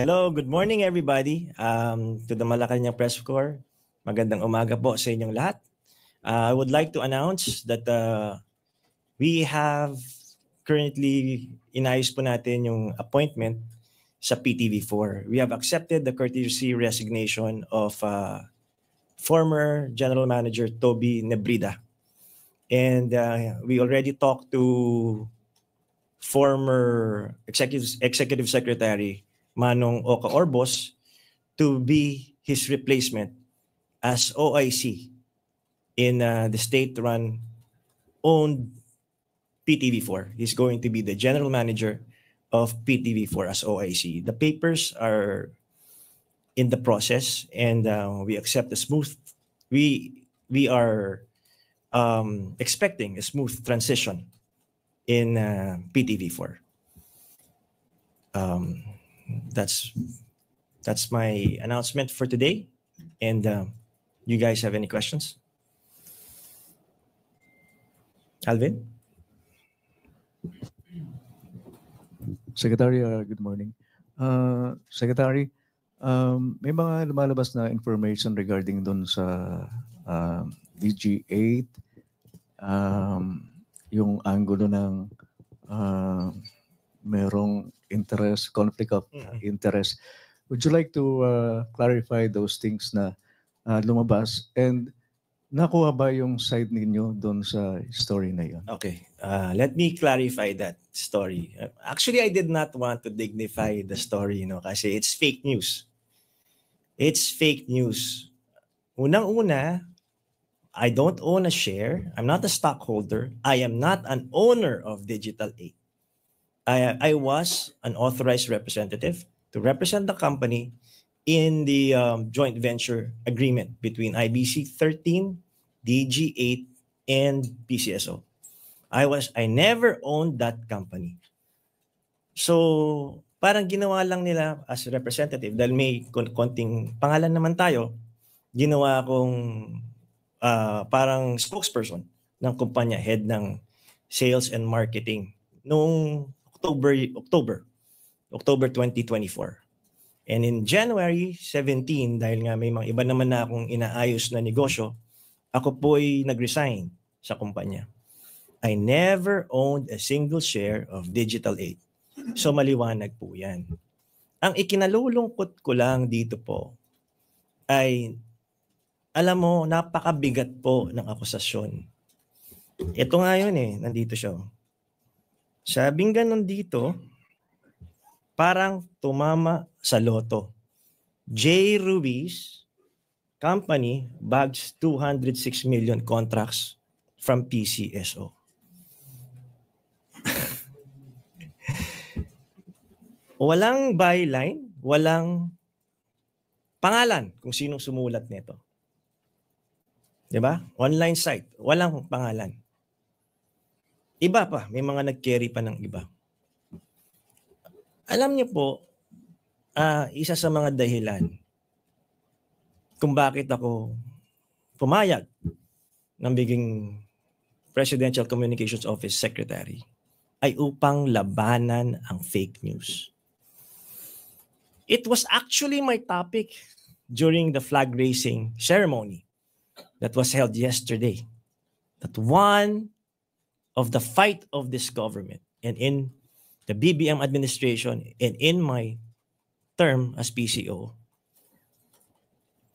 Hello, good morning everybody. To the Malacanang Press Corps, magandang umaga po sa inyong lahat. I would like to announce that we have currently inayos po natin yung appointment sa PTV4. We have accepted the courtesy resignation of former General Manager Toby Nebrida. And we already talked to former Executive Secretary Manong Oka Orbos to be his replacement as OIC in the state-run owned PTV4. He's going to be the general manager of PTV4 as OIC. The papers are in the process, and we accept a smooth. We are expecting a smooth transition in PTV4. That's my announcement for today. And you guys have any questions? Alvin? Secretary, good morning. Secretary, may mga lumalabas na information regarding dun sa DG8, yung angulo ng merong interest, conflict of interest. Would you like to clarify those things na lumabas? And nakuha ba yung side ninyo doon sa story na yun? Okay, let me clarify that story. Actually, I did not want to dignify the story, kasi it's fake news. It's fake news. Unang-una, I don't own a share. I'm not a stockholder. I am not an owner of Digital 8. I was an authorized representative to represent the company in the joint venture agreement between IBC 13, DG8, and PCSO. I never owned that company. So, parang ginawa lang nila as a representative dahil may konting pangalan naman tayo, ginawa akong parang spokesperson ng kumpanya, head ng sales and marketing noong October 2024. And in January 17, dahil nga may mga iba naman na akong inaayos na negosyo, ako po'y nag-resign sa kumpanya. I never owned a single share of Digital 8. So maliwanag po yan. Ang ikinalulungkot ko lang dito po ay, alam mo, napakabigat po ng akusasyon. Ito nga yun nandito siya. Sabing ganun dito, parang tumama sa loto. J. Ruiz Company bags 206 million contracts from PCSO. Walang byline, walang pangalan kung sinong sumulat nito. 'Di ba? Online site, walang pangalan. Iba pa, may mga nag-carry pa ng iba. Alam niyo po, isa sa mga dahilan kung bakit ako pumayag ng biging Presidential Communications Office Secretary ay upang labanan ang fake news. It was actually my topic during the flag raising ceremony that was held yesterday. That one of the fight of this government and in the BBM administration and in my term as PCO,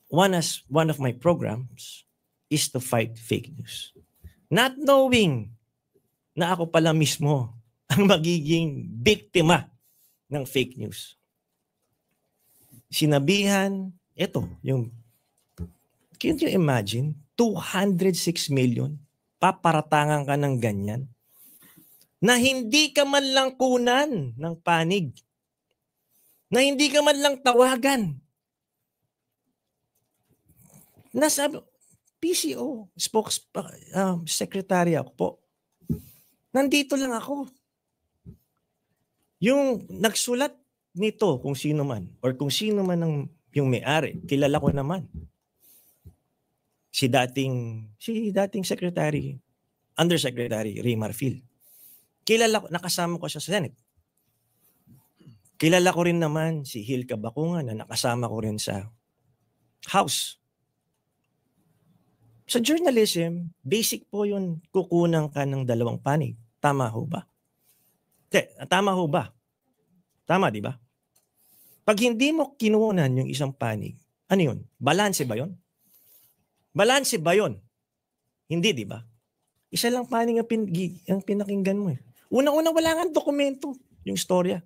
one of my programs is to fight fake news. Not knowing na ako pala mismo ang magiging biktima ng fake news. Sinabihan, can you imagine, 206 million, paparatangan ka ng ganyan, na hindi ka man lang kunan ng panig, na hindi ka man lang tawagan. Nasabi, PCO, secretary ako po. Nandito lang ako. Yung nagsulat nito, kung sino man, or kung sino man yung may-ari, kilala ko naman. Si dating secretary, Undersecretary Ray Marfil. Kilala ko, nakasama ko siya sa Senate. Kilala ko rin naman si Hilka Bakungan na nakasama ko rin sa House. Sa journalism, basic po yun, kukunan ka ng 2 panig. Tama ho ba? Tama ho ba? Tama, di ba? Pag hindi mo kinunan yung isang panig, ano yun? Balanse ba yun? Balanse ba yun? Hindi, di ba? Isa lang panig ang pinakinggan mo. Una-una, wala nga dokumento yung storya.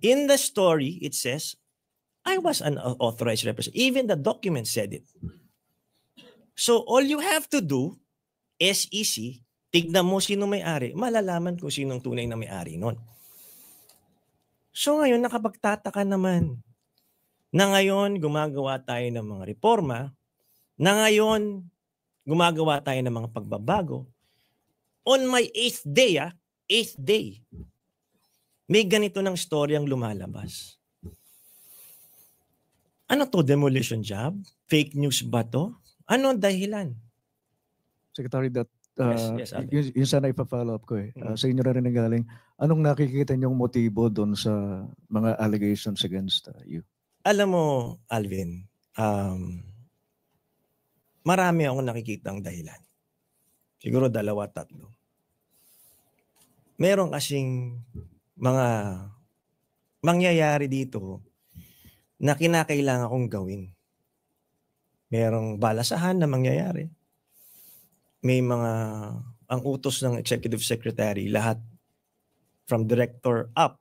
In the story, it says, I was an authorized representative. Even the document said it. So all you have to do, SEC, tignan mo sino may-ari, malalaman kung sinong tunay na may-ari nun. So ngayon, nakapagtataka naman na ngayon gumagawa tayo ng mga reforma, na ngayon gumagawa tayo ng mga pagbabago. On my 8th day, 8th day, may ganito ng storyang lumalabas. Ano to? Demolition job? Fake news ba to? Ano ang dahilan? Secretary, that Yes, yun sana ipa-follow up ko eh. Sa inyo na rin nanggaling. Anong nakikita niyong motibo doon sa mga allegations against you? Alam mo, Alvin, marami akong nakikitang dahilan. Siguro 2, 3. Meron kasing mga mangyayari dito na kinakailangan kong gawin. Merong balasahan na mangyayari. May mga, ang utos ng executive secretary, lahat from director up,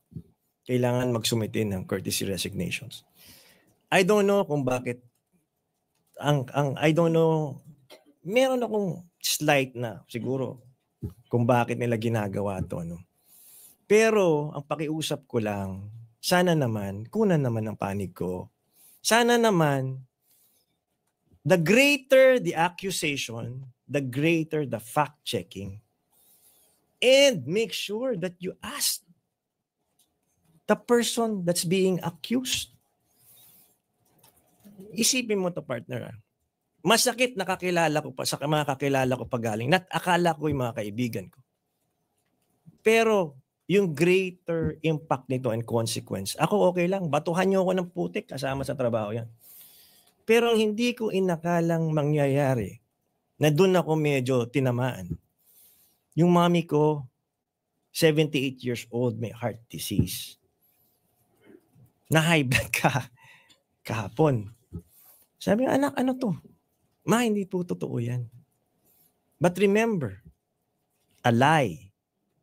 kailangan magsumite ng courtesy resignations. I don't know kung bakit, I don't know, meron akong slight na siguro kung bakit nila ginagawa to. No? Pero ang pakiusap ko lang, sana naman, kunan naman ang panig ko. Sana naman, the greater the accusation, the greater the fact-checking. And make sure that you ask the person that's being accused. Isipin mo to, partner. Masakit nakakilala ko pa sa mga kakilala ko pagaling. Akala ko yung mga kaibigan ko. Pero yung greater impact nito and consequence, ako okay lang. Batuhan niyo ako ng putik kasama sa trabaho yan. Pero hindi ko inakalang mangyayari na doon ako medyo tinamaan. Yung mami ko, 78 years old, may heart disease. Na-high blood kahapon. Sabi nga, anak, ano to? Ma, hindi po totoo yan. But remember, a lie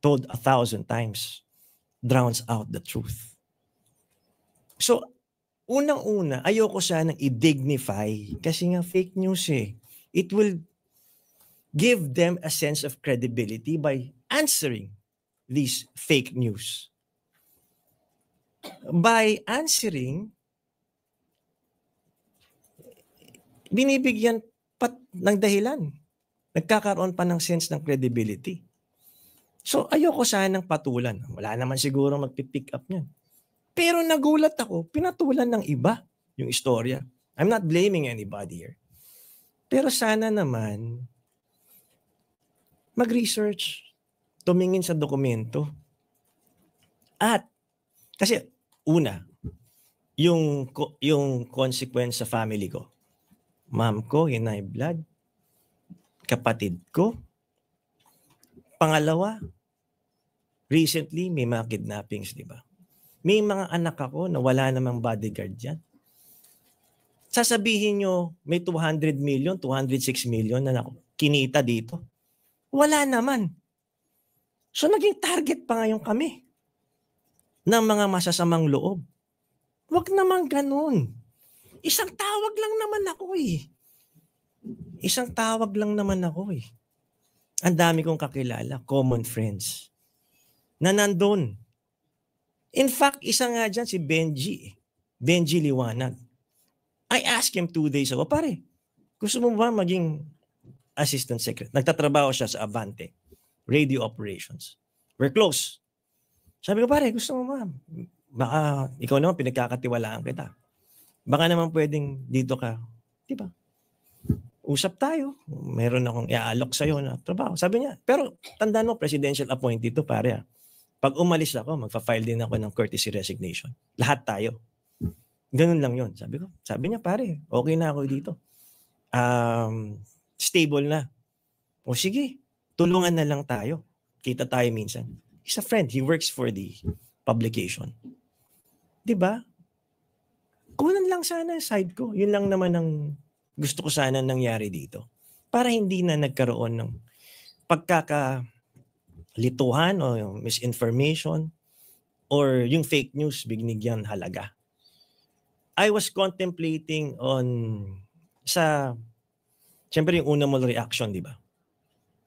told 1,000 times drowns out the truth. So, unang-una, ayoko sanang i-dignify kasi nga fake news eh. It will give them a sense of credibility by answering these fake news. By answering, binibigyan pa ng dahilan. Nagkakaroon pa ng sense ng credibility. So ayoko sanang patulan. Wala naman siguro magpipick up niyan. Pero nagulat ako, pinatulan ng iba yung istorya. I'm not blaming anybody here. Pero sana naman, mag-research, tumingin sa dokumento. At, kasi una, yung consequence sa family ko. Mom ko, high blood. Kapatid ko. Pangalawa, recently may mga kidnappings, di ba? May mga anak ako na wala namang bodyguard dyan. Sasabihin nyo, may 200 million, 206 million na kinita dito. Wala naman. So naging target pa ngayon kami ng mga masasamang loob. Huwag naman ganun. Isang tawag lang naman ako eh. Isang tawag lang naman ako eh. Ang dami kong kakilala, common friends, na nandun. In fact, isa nga dyan si Benji Liwanag. I asked him 2 days ago, pare, gusto mo ba maging assistant secretary? Nagtatrabaho siya sa Avante, radio operations. We're close. Sabi ko, pare, gusto mo ba? Baka ikaw naman pinagkakatiwalaan kita. Baka naman pwedeng dito ka. Diba? Usap tayo. Meron akong iaalok sa'yo na trabaho. Sabi niya, pero tandaan mo, presidential appointee to, pare. Pag umalis ako, magfa-file din ako ng courtesy resignation. Lahat tayo. Ganun lang yun. Sabi niya, pare, okay na ako dito. Stable na. O sige, tulungan na lang tayo. Kita tayo minsan. He's a friend. He works for the publication. Diba? Kunan lang sana side ko. Yun lang naman ang gusto ko sana nangyari dito. Para hindi na nagkaroon ng pagkakalituhan o yung misinformation or yung fake news binigyan halaga. I was contemplating siyempre yung una mong reaction, di ba?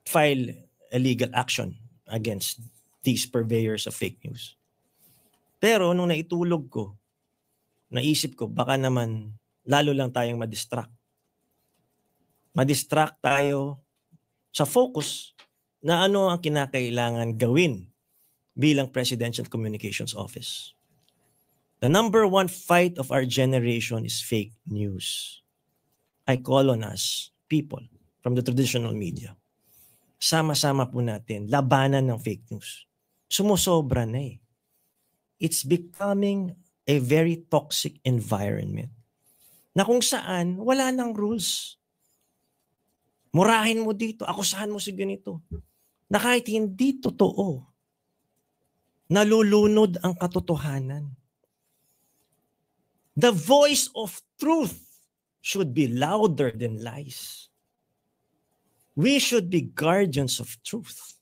File a legal action against these purveyors of fake news. Pero nung naitulog ko, naisip ko, baka naman lalo lang tayong madistract. Madistract tayo sa focus na ano ang kinakailangan gawin bilang Presidential Communications Office. The number one fight of our generation is fake news. I call on us, people from the traditional media. Sama-sama po natin, labanan ng fake news. Sumusobra na eh. It's becoming a very toxic environment na kung saan wala nang rules. Murahin mo dito, akusahan mo si ganito. Na kahit hindi totoo, nalulunod ang katotohanan. The voice of truth should be louder than lies. We should be guardians of truth.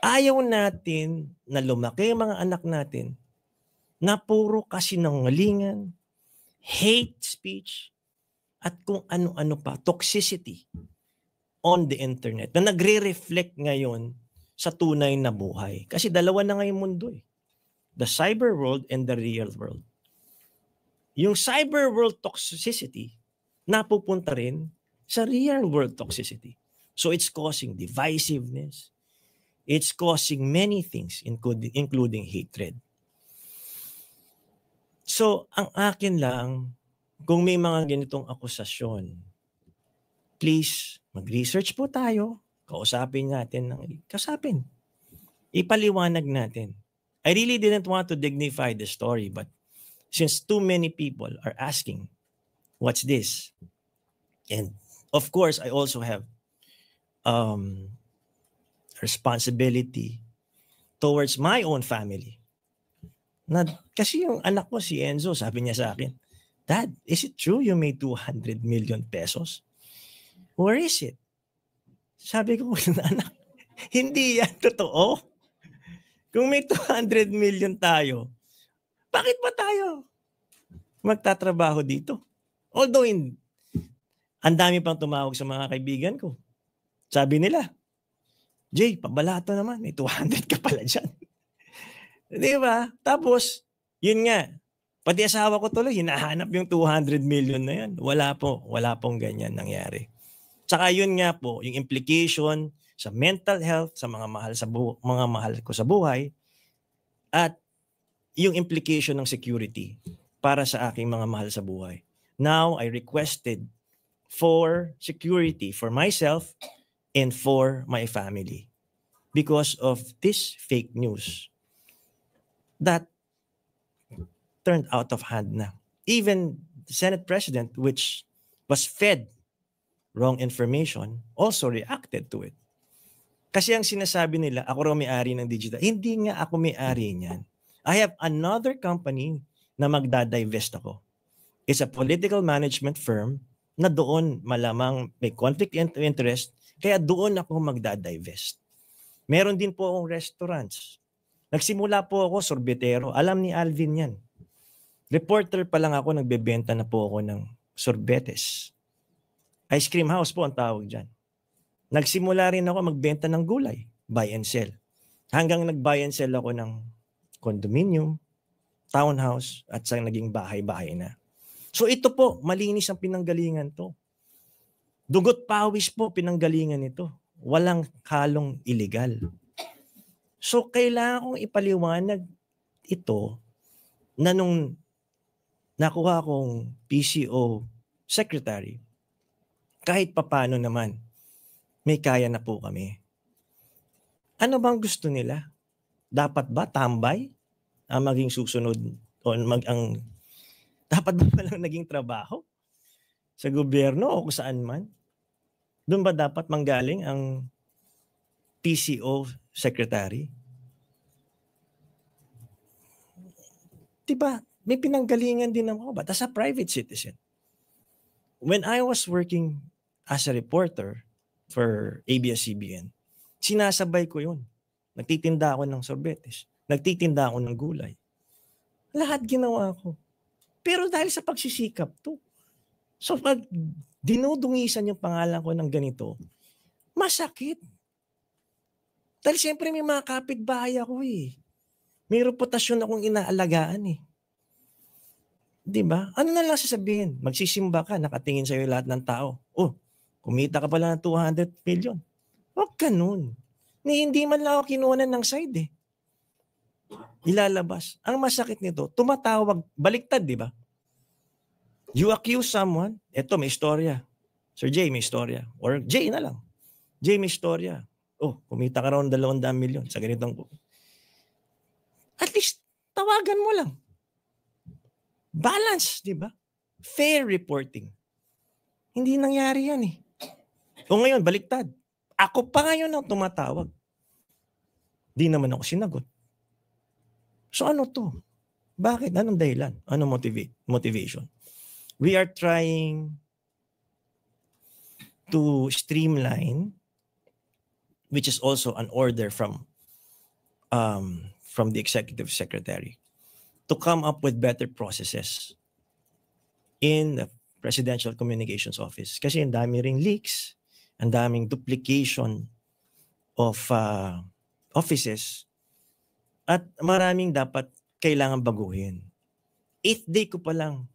Ayaw natin na lumaki ang mga anak natin na puro kasinungalingan, hate speech, at kung ano-ano pa, toxicity on the internet na nagre-reflect ngayon sa tunay na buhay. Kasi dalawa na ngayong mundo eh. The cyber world and the real world. Yung cyber world toxicity napupunta rin sa real world toxicity. So it's causing divisiveness. It's causing many things including hatred. So ang akin lang, kung may mga ganitong akusasyon, please mag-research po tayo. Kausapin natin. Ipaliwanag natin. I really didn't want to dignify the story, but since too many people are asking, what's this? And of course, I also have responsibility towards my own family. Kasi yung anak ko, si Enzo, sabi niya sa akin, Dad, is it true you made 200 million pesos? Where is it? Sabi ko, anak, hindi yan totoo. Kung may 200 million tayo, bakit ba tayo magtatrabaho dito? Although, ang dami pang tumawag sa mga kaibigan ko. Sabi nila, Jay, pabalato naman, may 200 ka pala dyan. Di ba? Tapos, yun nga, pati asawa ko tuloy, hinahanap yung 200 million na yan. Wala pong ganyan nangyari. Tsaka yun nga po, yung implication sa mental health, sa mga mahal ko sa buhay, at yung implication ng security para sa aking mga mahal sa buhay. Now, I requested for security for myself and for my family because of this fake news that turned out of hand na. Even the Senate President, which was fed wrong information, also reacted to it. Kasi ang sinasabi nila, ako raw may-ari ng digital. Hindi nga ako may-ari niyan. I have another company na magdadivest ako. It's a political management firm na doon malamang may conflict of interest, kaya doon ako magdadivest. Meron din po akong restaurants. Nagsimula po ako, sorbetero. Alam ni Alvin yan. Reporter pa lang ako, nagbebenta na po ako ng sorbetes. Ice cream house po ang tawag dyan. Nagsimula rin ako magbenta ng gulay, buy and sell. Hanggang nag-buy and sell ako ng condominium, townhouse, at sa naging bahay-bahay na. So ito po, malinis ang pinanggalingan to. Dugot pawis po pinanggalingan ito. Walang halong illegal. So kailangan kong ipaliwanag ito na nung nakuha kong PCO secretary, kahit papano naman, may kaya na po kami. Ano bang gusto nila? Dapat ba tambay ang maging susunod o dapat ba palang naging trabaho sa gobyerno o kung saan man? Doon ba dapat manggaling ang PCO secretary? Diba? May pinanggalingan din ako. But as a private citizen, when I was working as a reporter for ABS-CBN, sinasabay ko yun. Nagtitinda ako ng sorbetes. Nagtitinda ako ng gulay. Lahat ginawa ko. Pero dahil sa pagsisikap to. So pag dinudungisan yung pangalan ko ng ganito, masakit. Dahil siyempre may mga kapitbahay ako eh. May reputasyon akong inaalagaan eh. Diba? Ano na lang sasabihin? Magsisimba ka, nakatingin sa'yo lahat ng tao. Oh, kumita ka pala ng 200 million. Huwag ganun. Hindi man lang ako kinuha ng side eh. Ilalabas. Ang masakit nito, tumatawag, baliktad, di ba? You accuse someone, eto may istorya. Sir Jay, may istorya. Or Jay na lang. Jay, may istorya. Oh, kumita ka raw ng 200 million sa ganitong. At least, tawagan mo lang. Balance, di ba? Fair reporting. Hindi nangyari yan eh. O ngayon, baliktad. Ako pa ngayon ang tumatawag. Di naman ako sinagot. So ano to? Bakit? Anong dahilan? Anong motivation? We are trying to streamline, which is also an order from the executive secretary, to come up with better processes in the Presidential Communications Office. Kasi ang dami ring leaks, ang daming duplication of offices, at maraming dapat kailangan baguhin. 8th day ko pa lang.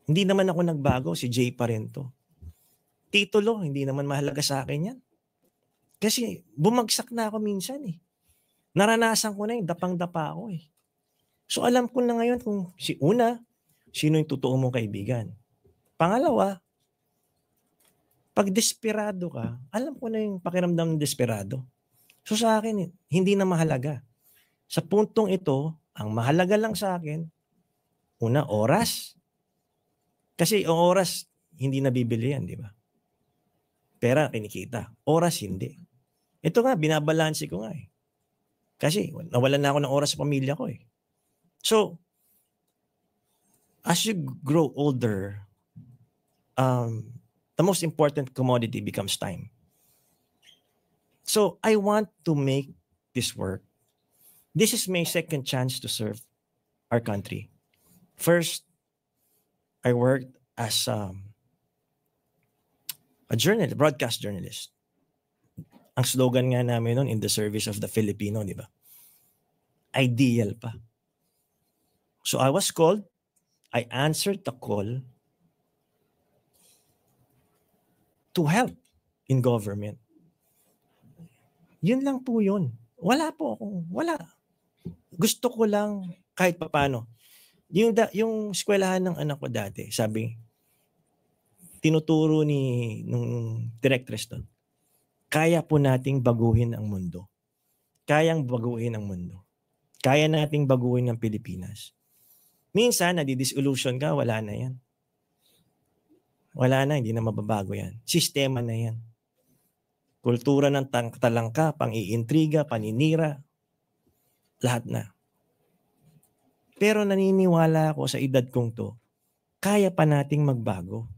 Hindi naman ako nagbago, si Jay pa rin to. Titulo, hindi naman mahalaga sa akin yan. Kasi bumagsak na ako minsan eh. Naranasan ko na yung dapang-dapa ako eh. So alam ko na ngayon kung sino yung totoo mong kaibigan. Pangalawa, pag desperado ka, alam ko na yung pakiramdam ng desperado. So sa akin, hindi na mahalaga. Sa puntong ito, ang mahalaga lang sa akin, una, oras. Kasi ang oras, hindi nabibili yan, di ba? Pera, kinikita. Oras, hindi. Ito nga, binabalansi ko nga eh. Kasi nawalan na ako ng oras sa pamilya ko eh. So, as you grow older, the most important commodity becomes time. So, I want to make this work. This is my second chance to serve our country. First, I worked as a broadcast journalist. Ang slogan nga namin noon, in the service of the Filipino, di ba? Ideal pa. So I was called, I answered the call to help in government. Yun lang po yun. Wala. Gusto ko lang kahit papano. Yung eskwelahan ng anak ko dati, sabi, tinuturo nung directress doon, kaya po nating baguhin ang mundo. Kayang baguhin ang mundo. Kaya nating baguhin ang Pilipinas. Minsan, nadidisillusion ka, wala na yan. Wala na, hindi na mababago yan. Sistema na yan. Kultura ng talangka, pang-iintriga, paninira, lahat na. Pero naniniwala ako sa edad kong to, kaya pa nating magbago.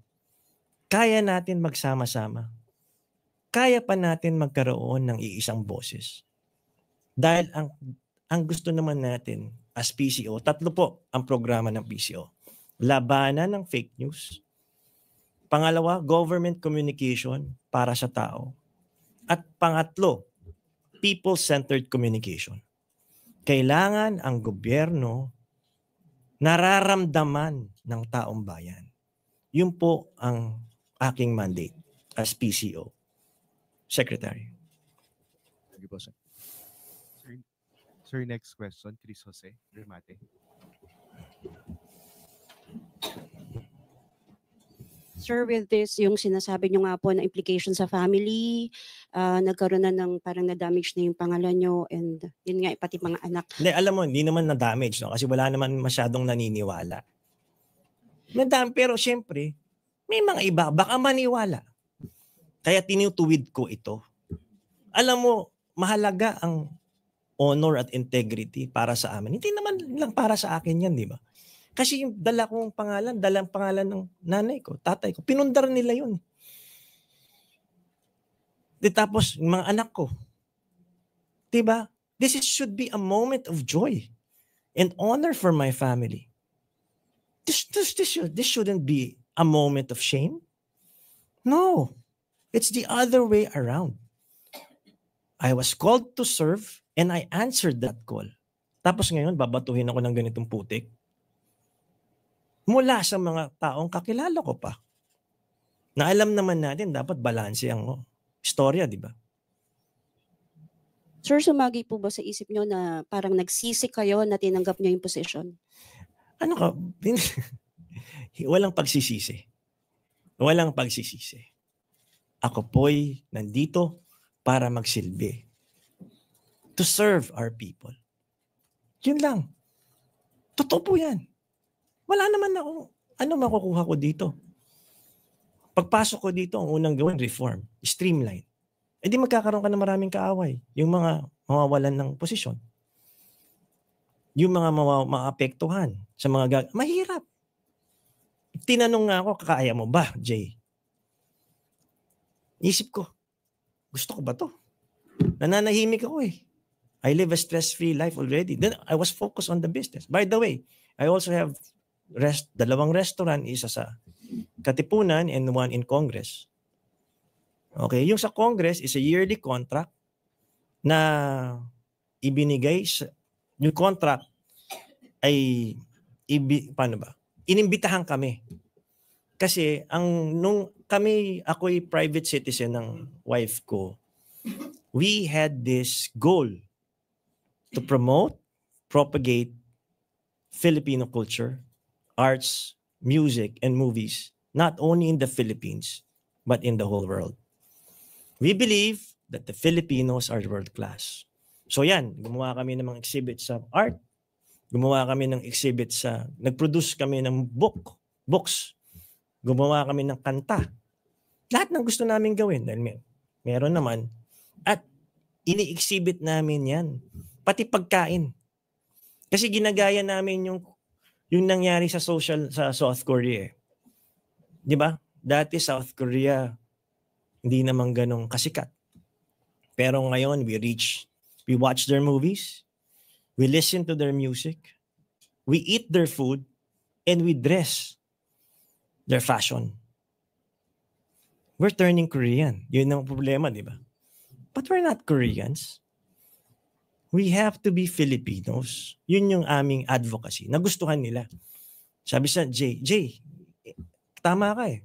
Kaya natin magsama-sama. Kaya pa natin magkaroon ng iisang boses. Dahil ang gusto naman natin as PCO, 3 po ang programa ng PCO. Labanan ng fake news. Pangalawa, government communication para sa tao. At pangatlo, people-centered communication. Kailangan ang gobyerno nararamdaman ng taong bayan. Yun po ang aking mandate as PCO Secretary. Thank you po, sir. Sir, next question, Chris Jose, Remate. Sir, with this, yung sinasabi nyo nga po na implication sa family, nagkaroon na ng parang na-damage na yung pangalan nyo and yun nga, pati mga anak. Hindi, alam mo, hindi naman na-damage, no? Kasi wala naman masyadong naniniwala. Pero syempre, may mga iba, baka maniwala. Kaya tinutuwid ko ito. Alam mo, mahalaga ang honor at integrity para sa amin. Hindi naman lang para sa akin yan, di ba? Kasi yung dalang pangalan ng nanay ko, tatay ko, pinundar nila yun. Tapos, mga anak ko. Diba? Should be a moment of joy and honor for my family. This shouldn't be a moment of shame. No. It's the other way around. I was called to serve and I answered that call. Tapos ngayon, babatuhin ako ng ganitong putik. Mula sa mga taong kakilala ko pa. Na alam naman natin, dapat balanse ang istorya, di ba? Sir, sumagi po ba sa isip nyo na parang nagsisi kayo na tinanggap nyo yung position? Ano ka? Walang pagsisisi. Walang pagsisisi. Ako po'y nandito para magsilbi. To serve our people. Yun lang. Totoo po yan. Wala naman ako. Ano makukuha ko dito? Pagpasok ko dito, ang unang gawin, reform. Streamline. E di magkakaroon ka ng maraming kaaway. Yung mga mawawalan ng posisyon. Yung mga maapektuhan sa mga mahirap. Tinanong nga ako, kaya mo ba, Jay? Isip ko, gusto ko ba to? Nananahimik ako eh. I live a stress-free life already. Then I was focused on the business. By the way, I also have dalawang restaurant, isa sa Katipunan and one in Congress. Okay, yung sa Congress is a yearly contract na ibinigay yung contract ay paano ba? Inimbitahan kami. Kasi ako'y private citizen ng wife ko. We had this goal to promote, propagate Filipino culture, arts, music, and movies, not only in the Philippines, but in the whole world. We believe that the Filipinos are world-class. So yan, gumawa kami ng mga exhibits sa art, gumawa kami ng exhibits nag-produce kami ng books, gumawa kami ng kanta. Lahat ng gusto namin gawin, dahil meron naman, at ini-exhibit namin yan. Pati pagkain. Kasi ginagaya namin yung nangyari sa South Korea. 'Di ba? Dati South Korea hindi naman ganong kasikat. Pero ngayon we watch their movies, we listen to their music, we eat their food, and we dress their fashion. We're turning Korean. Yun ang problema, 'di ba? But we're not Koreans. We have to be Filipinos. Yun yung aming advocacy. Nagustuhan nila. Sabi sa Jay, tama ka eh.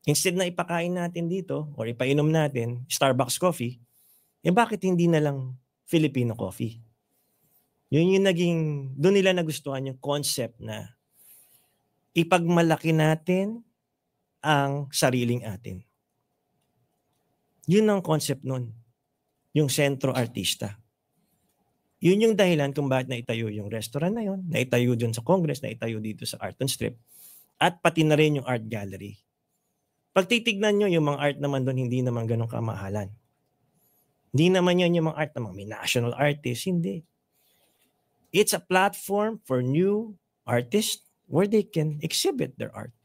Instead na ipakain natin dito or ipainom natin Starbucks coffee, bakit hindi na lang Filipino coffee? Yun yung doon nila nagustuhan yung concept na ipagmalaki natin ang sariling atin. Yun ang concept nun. Yung sentro artista. Yun yung dahilan kung bakit naitayo yung restaurant na yun, naitayo dun sa Congress, naitayo dito sa Art on Strip, at pati na rin yung art gallery. Pag titignan nyo, yung mga art naman doon, hindi naman ganun kamahalan. Hindi naman yun yung mga art naman, may national artists, hindi. It's a platform for new artists where they can exhibit their art.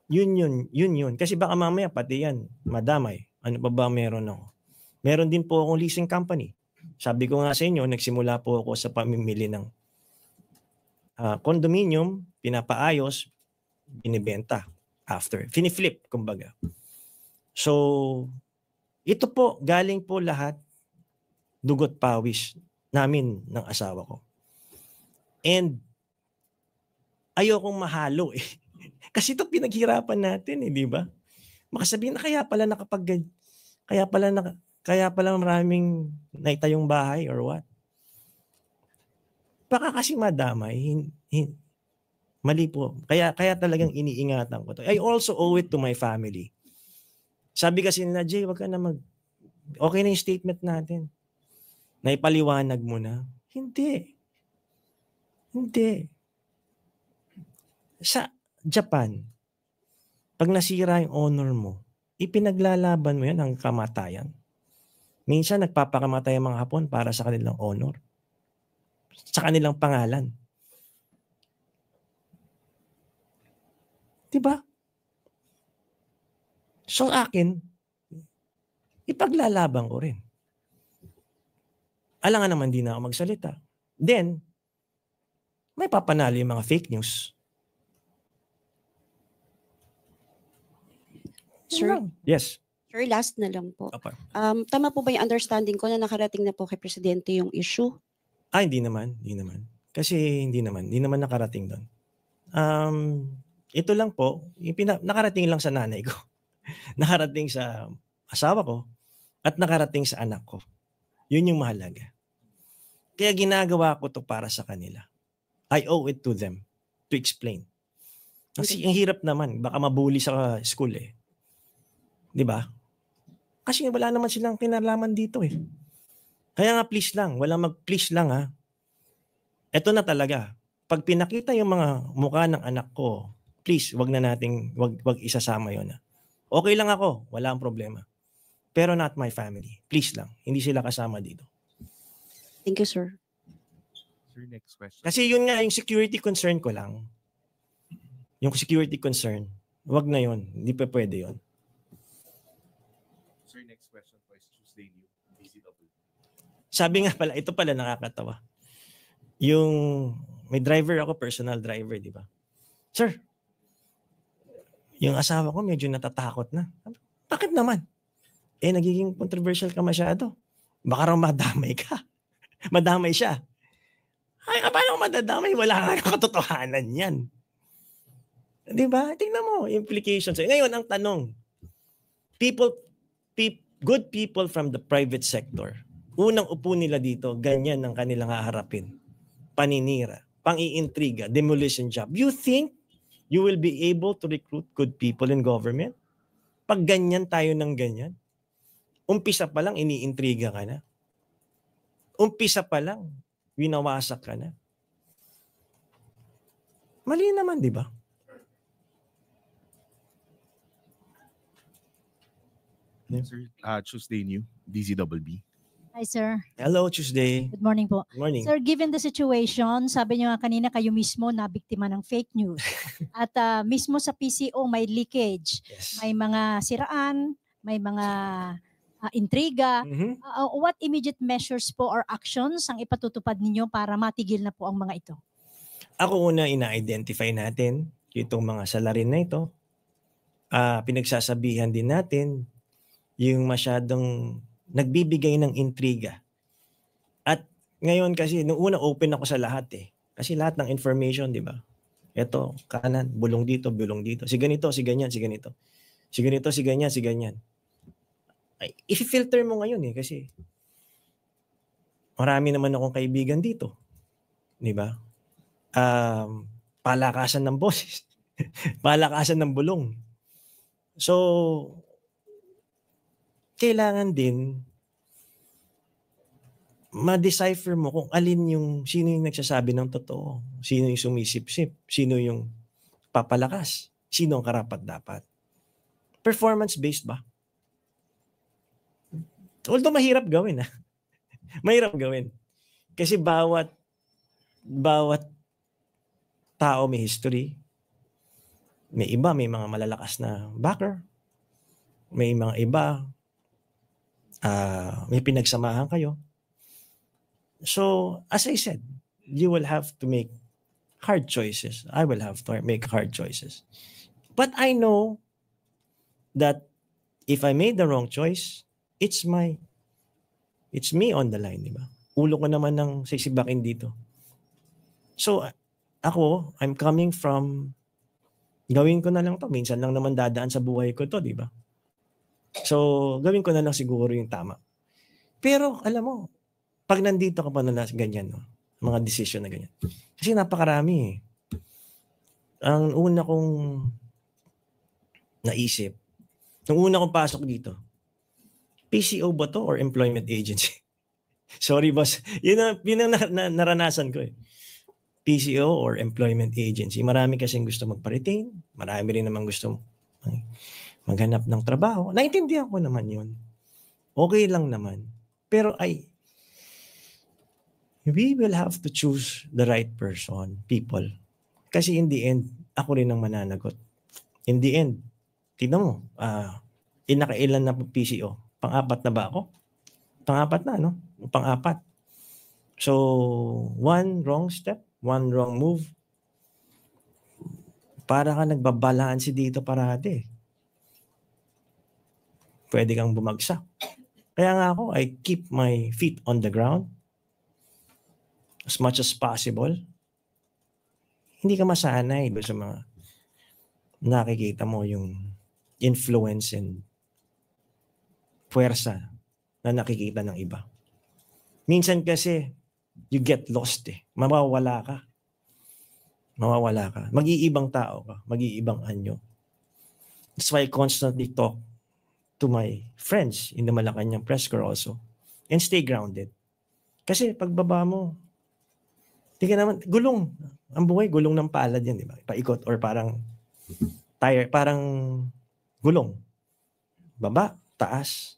Yun. Kasi baka mamaya pati yan, madamay. Ano pa ba meron ako? Meron din po akong leasing company. Sabi ko nga sa inyo, nagsimula po ako sa pamimili ng condominium, pinapaayos, binibenta after. Finiflip, kumbaga. So, ito po, galing po lahat dugot pawis namin ng asawa ko. And ayokong mahalo eh. Kasi ito pinaghirapan natin eh, di ba? Makasabihin na kaya pala maraming naitayong bahay or what? Baka kasi madamay, Mali po. Kaya talagang iniingatan ko to. I also owe it to my family. Sabi kasi nila, Jay, wag ka na okay na yung statement natin. Naipaliwanag mo na. Hindi. Sa Japan, pag nasira yung honor mo, ipinaglalaban mo yan hanggang kamatayan. Minsan nagpapakamatay ang mga Hapon para sa kanilang honor. Sa kanilang pangalan. Diba? So akin, ipaglalaban ko rin. Alangan naman di na ako magsalita. Then, may papanalo yung mga fake news. Sir? Yes. Sir, last na lang po. Apa. Tama po ba yung understanding ko na nakarating na po kay Presidente yung issue? Hindi naman. Kasi hindi naman nakarating doon. Ito lang po, nakarating lang sa nanay ko. Nakarating sa asawa ko at nakarating sa anak ko. Yun yung mahalaga. Kaya ginagawa ko to para sa kanila. I owe it to them to explain. Kasi ang hirap naman, baka mabully sa school eh. 'Di ba? Kasi wala naman silang kinalaman dito eh. Kaya nga please lang, walang mag-please lang ha. Ito na talaga. Pag pinakita yung mga mukha ng anak ko, please, wag isasama yun. Okay lang ako, wala ang problema. Pero not my family. Please lang, hindi sila kasama dito. Thank you, sir. Sir, next question. Kasi yun nga, yung security concern ko lang. Yung security concern, wag na yun. Hindi pa pwede yun. Sir, next question po is Tuesday New, DZW. Sabi nga pala, ito pala nakakatawa. Yung may driver ako, personal driver, di ba? Sir, yung asawa ko medyo natatakot na. Bakit naman? Nagiging controversial ka masyado. Baka raw madamay ka. Madamay siya. Ay, paano madadamay? Wala nga katotohanan yan. Di ba? Tingnan mo, implications. Ngayon, ang tanong, good people from the private sector, unang upo nila dito, ganyan ang kanilang haharapin. Paninira, pang-iintriga, demolition job. You think you will be able to recruit good people in government? Pag ganyan tayo ng ganyan, umpisa pa lang, iniintriga ka na. Umpisa pa lang, winawasak ka na. Mali naman, di ba? Sir, Tuesday New, DZWB. Hi, sir. Hello, Tuesday. Good morning po. Good morning. Sir, given the situation, sabi niyo nga kanina kayo mismo nabiktima ng fake news. At mismo sa PCO may leakage, Yes. may mga siraan, may mga intriga. Mhm. What immediate measures po or actions ang ipatutupad ninyo para matigil na po ang mga ito? Ako una, ina-identify natin itong mga salarin na ito. Pinagsasabihan din natin yung masyadong nagbibigay ng intriga. At ngayon kasi, nung una open ako sa lahat eh. Kasi lahat ng information, di ba? Ito, kanan, bulong dito. Si ganito, si ganyan, si ganito. Si ganito, si ganyan, si ganyan. Ay, i-filter mo ngayon eh, kasi marami naman akong kaibigan dito. Di ba? Palakasan ng boses. Palakasan ng bulong. So, kailangan din ma-decipher mo kung sino yung nagsasabi ng totoo, sino yung sumisip-sip, sino yung papalakas, sino ang karapat-dapat. Performance-based ba? Although mahirap gawin. Mahirap gawin. Kasi bawat tao may history. May iba, may mga malalakas na backer. May mga iba, may pinagsamahan kayo. So, as I said, you will have to make hard choices. I will have to make hard choices. But I know that if I made the wrong choice, it's me on the line, di ba? Ulo ko naman ng sisibakin dito. So, ako, I'm coming from, gawin ko na lang to. Minsan lang naman dadaan sa buhay ko to, di ba? So, gawin ko na lang siguro yung tama. Pero, alam mo, pag nandito ka pa na ganyan, no? Mga decision na ganyan. Kasi napakarami eh. ang una kong naisip, nung una kong pasok dito, PCO ba to or employment agency? Sorry boss, yun ang naranasan ko eh. PCO or employment agency. Marami kasing gusto magpa-retain, marami rin naman gusto maghanap ng trabaho. Naintindihan ko naman yun. Okay lang naman. Pero we will have to choose the right person, people. Kasi in the end, ako rin ang mananagot. In the end, tignan mo, nakailan na po PCO? Pang-apat na ba ako? Pang-apat na, no? Pang-apat. So, one wrong step, one wrong move, para ka nagbabalanse dito parati. Pwede kang bumagsak. Kaya nga ako, I keep my feet on the ground as much as possible. Hindi ka masanay doon sa mga nakikita mo yung influence and puwersa na nakikita ng iba. Minsan kasi, you get lost eh. Mawawala ka. Mag-iibang tao ka. Mag-iibang anyo. That's why I constantly talk to my friends in the Malacanang press corps also. And stay grounded. Kasi pagbaba mo, di ka naman, gulong. Ang buhay, gulong ng palad yan, di ba? Paikot or parang tire, parang gulong. Baba, taas.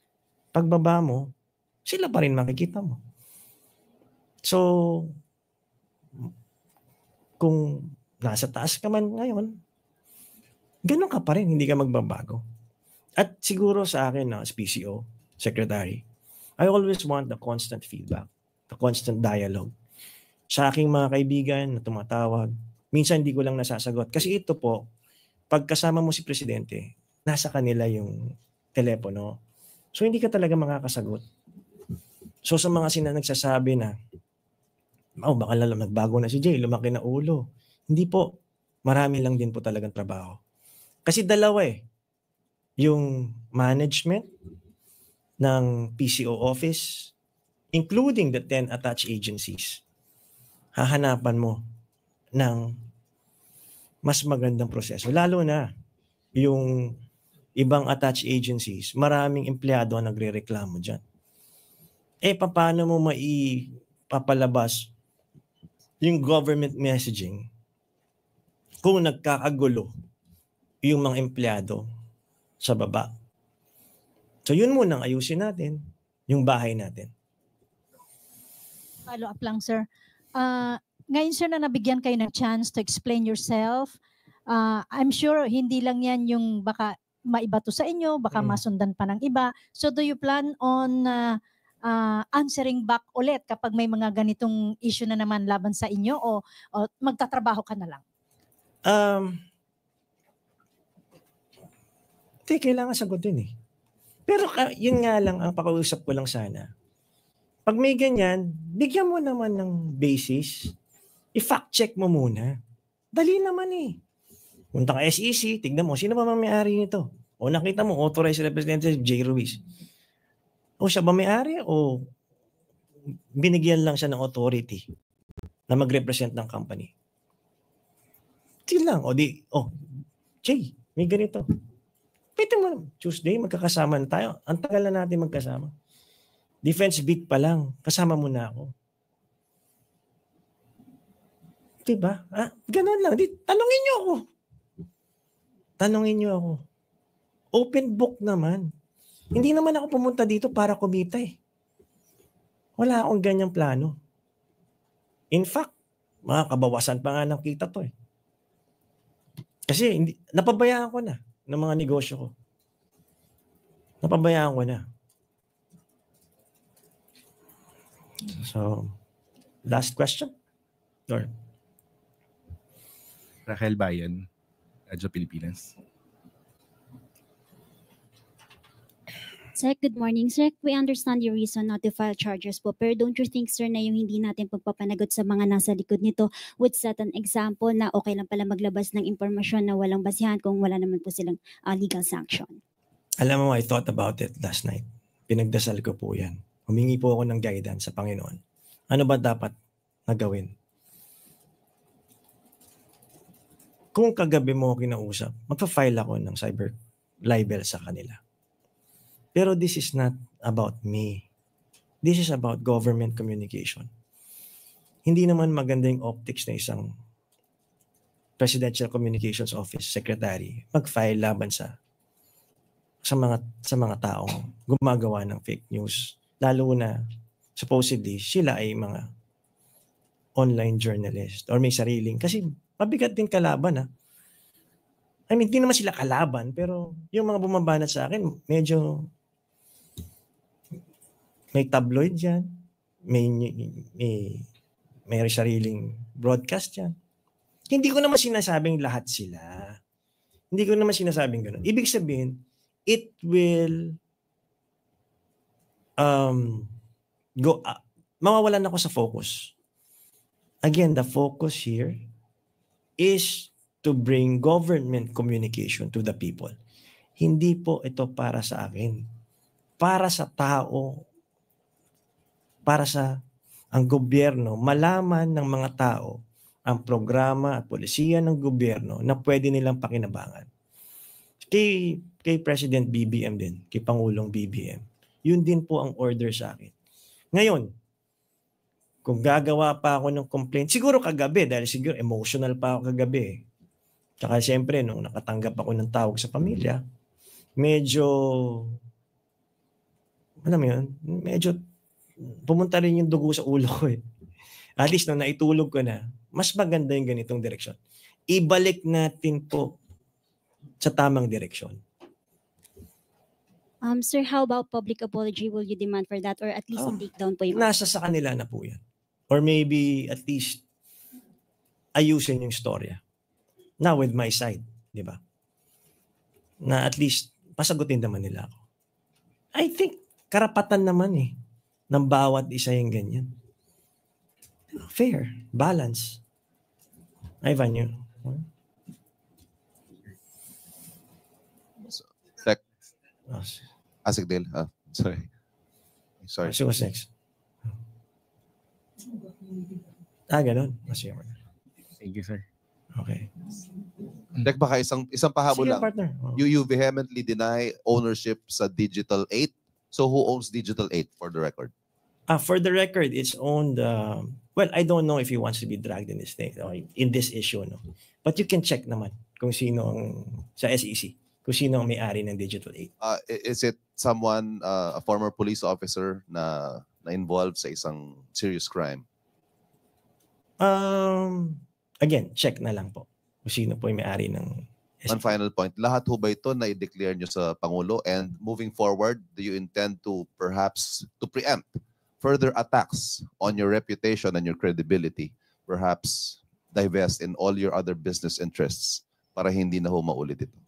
Pagbaba mo, sila pa rin makikita mo. So, kung nasa taas ka man ngayon, ganun ka pa rin, hindi ka magbabago. At siguro sa akin as PCO, Secretary, I always want the constant feedback, the constant dialogue. Sa aking mga kaibigan na tumatawag, minsan hindi ko lang nasasagot. Kasi ito po, pag kasama mo si Presidente, nasa kanila yung telepono. So hindi ka talaga makakasagot. So sa mga nagsasabi na, baka nagbago na si Jay, lumaki na ulo. Hindi po. Marami lang din po talagang trabaho. Kasi dalawa eh. Yung management ng PCO office, including the 10 attached agencies, hahanapan mo ng mas magandang proseso. Lalo na yung ibang attached agencies, maraming empleyado ang nagre-reklamo dyan. Paano mo maipapalabas yung government messaging kung nagkakagulo yung mga empleyado sa baba? So yun muna ang ayusin natin, yung bahay natin. Follow up lang, sir. Ngayon, sir, na nabigyan kayo ng chance to explain yourself, I'm sure hindi lang yan yung baka maibato sa inyo, baka masundan pa ng iba. So do you plan on answering back ulit kapag may mga ganitong issue na naman laban sa inyo o magtatrabaho ka na lang? Kailangan sagutin eh. Pero yun nga lang ang pakiusap ko lang sana. Pag may ganyan, bigyan mo naman ng basis. I-fact check mo muna. Dali naman eh. Punta ka SEC, tignan mo, sino ba may-ari nito? O nakita mo, authorized representative J. Ruiz. O siya ba may-ari o binigyan lang siya ng authority na mag-represent ng company? Yun lang. Jay, may ganito. Pwede mo, Tuesday, magkakasama na tayo. Ang tagal na natin magkasama. Defense beat pa lang, kasama mo na ako. Diba? Ganun lang. Tanungin niyo ako. Tanungin niyo ako. Open book naman. Hindi naman ako pumunta dito para kumita eh. Wala akong ganyang plano. In fact, makakabawasan pa nga ng kita to eh. Kasi napabayaan ko na ng mga negosyo ko. Napabayaan ko na. So, last question? Or Raquel Bayan, Radyo Pilipinas. Sir, good morning. Sir, we understand your reason not to file charges po. Pero don't you think, sir, na yung hindi natin pagpapanagot sa mga nasa likod nito would set an example na okay lang pala maglabas ng impormasyon na walang basihan kung wala naman po silang legal sanction? Alam mo, I thought about it last night. Pinagdasal ko po yan. Humingi po ako ng guidance sa Panginoon. Ano ba dapat na gawin? kung kagabi mo kinausap, magpa-file ako ng cyber libel sa kanila. Pero this is not about me. This is about government communication. Hindi naman maganda yung optics na isang Presidential Communications Office Secretary mag-file laban sa mga taong gumagawa ng fake news. Lalo na supposedly sila ay mga online journalist or may sariling, kasi mabigat din kalaban I mean, di naman sila kalaban, pero yung mga bumabanat sa akin, medyo may tabloid yan, may sariling broadcast yan. Hindi ko naman sinasabing lahat sila. Hindi ko naman sinasabing gano'n. Ibig sabihin, it will mawawalan ako sa focus. Again, the focus here is to bring government communication to the people. Hindi po ito para sa akin. Para sa tao, para sa ang gobyerno, malaman ng mga tao ang programa at polisiya ng gobyerno na pwede nilang pakinabangan. Kay President BBM din, kay Pangulong BBM, yun din po ang order sa akin. Ngayon, kung gagawa pa ako ng complaint, siguro kagabi, dahil siguro emotional pa ako kagabi. Tsaka siyempre, nung nakatanggap ako ng tawag sa pamilya, medyo, alam mo yun, medyo pumunta rin yung dugo sa ulo ko At least nung naitulog ko na, mas maganda yung ganitong direksyon. Ibalik natin po sa tamang direksyon. Sir, how about public apology? Will you demand for that or at least take down po yung... Nasa sa kanila na po yan. Or maybe at least ayusin yung storya. Now with my side, di ba? Na at least pasagutin naman nila ako. I think karapatan naman ng bawat isa yung ganyan. Fair, balance. Ivan, yun. Asigdale. Sorry. So what's next? Ganun. Thank you, sir. Okay. Dek, baka isang pahabol Sige, lang. partner. You vehemently deny ownership sa Digital 8. So who owns Digital 8 for the record? For the record, it's owned, well, I don't know if he wants to be dragged in this thing, or in this issue, no. But you can check naman kung sino sa SEC, kung sino ang may-ari ng Digital 8. Is it someone, a former police officer na involved sa isang serious crime? Again, check na lang po kung sino po yung may-ari ng SEC. One final point, lahat ho ba ito na i-declare nyo sa Pangulo? And moving forward, do you intend to perhaps to preempt further attacks on your reputation and your credibility, perhaps divest in all your other business interests para hindi na ho maulit ito?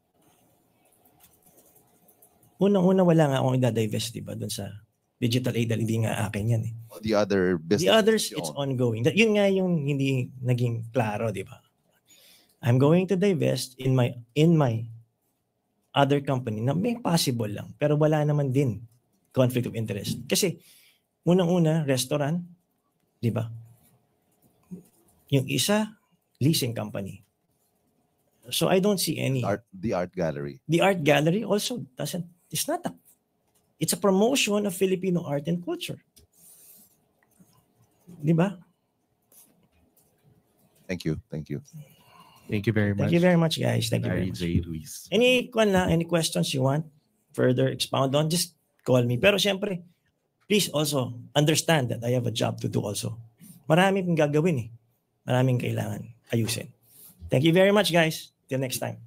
Unang-una, wala nga akong i-divest, diba, doon sa Digital 8 dahil hindi nga akin yan The other business. The others, it's ongoing. Yun nga yung hindi naging klaro, di ba? I'm going to divest in my other company na may possible lang, pero wala naman din conflict of interest. Kasi unang-una, restaurant, di ba? Yung isa, leasing company. So I don't see any. The art gallery. The art gallery also doesn't, it's a promotion of Filipino art and culture. Di ba? Thank you. Thank you. Thank you very much. Thank you very much, guys. Thank you very Larry much. J. Ruiz. Any questions you want further expound on, just call me. Pero syempre, please also understand that I have a job to do also. Marami pong gagawin Maraming kailangan ayusin. Thank you very much, guys. Till next time.